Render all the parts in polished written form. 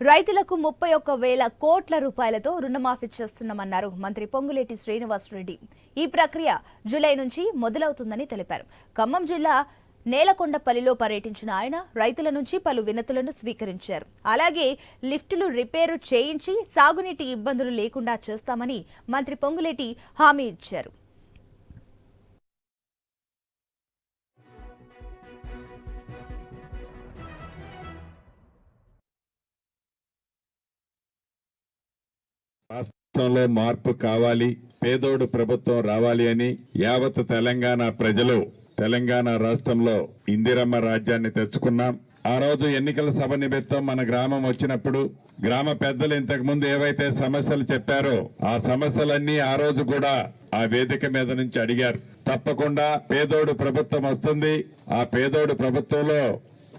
రైతులకు 31,000 కోట్ల రూపాయలతో రుణమాఫీ చేస్తున్నామన్నారు మంత్రి పొంగులేటి శ్రీనివాసరెడ్డి. ఈ ప్రక్రియ జూలై నుంచి మొదలవుతుందని తెలిపారు. ఖమ్మం జిల్లా నేలకొండపల్లిలో పర్యటించిన ఆయన రైతుల నుంచి పలు వినతులను స్వీకరించారు. అలాగే లిఫ్టులు రిపేరు చేయించి సాగునీటి ఇబ్బందులు లేకుండా చేస్తామని మంత్రి పొంగులేటి హామీ ఇచ్చారు. రాష్ట్రంలో మార్పు కావాలి, పేదోడు ప్రభుత్వం రావాలి అని యావత్ తెలంగాణ ప్రజలు తెలంగాణ రాష్ట్రంలో ఇందిరమ్మ రాజ్యాన్ని తెచ్చుకున్నాం. ఆ రోజు ఎన్నికల సభ నిమిత్తం మన గ్రామం వచ్చినప్పుడు గ్రామ పెద్దలు ఇంతకు ముందు ఏవైతే సమస్యలు చెప్పారో ఆ సమస్యలన్నీ ఆ రోజు కూడా ఆ వేదిక మీద నుంచి అడిగారు. తప్పకుండా పేదోడు ప్రభుత్వం వస్తుంది, ఆ పేదోడు ప్రభుత్వంలో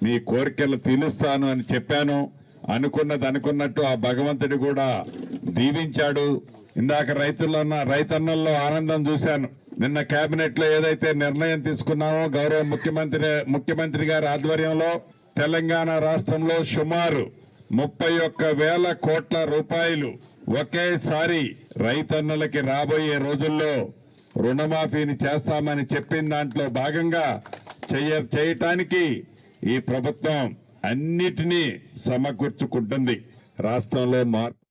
మీ కోరికలు తీరుస్తాను అని చెప్పాను. అనుకున్నది అనుకున్నట్టు ఆ భగవంతుడు కూడా దీవించాడు. ఇందాక రైతన్నల్లో ఆనందం చూశాను. నిన్న కేబినెట్ లో ఏదైతే నిర్ణయం తీసుకున్నామో గౌరవ ముఖ్యమంత్రి గారి ఆధ్వర్యంలో తెలంగాణ రాష్ట్రంలో సుమారు 31,000 కోట్ల రూపాయలు ఒకేసారి రైతన్నలకి రాబోయే రోజుల్లో రుణమాఫీని చేస్తామని చెప్పిన దాంట్లో భాగంగా చేయటానికి ఈ ప్రభుత్వం అన్నిటినీ సమకూర్చుకుంటుంది. రాష్ట్రంలో మార్పు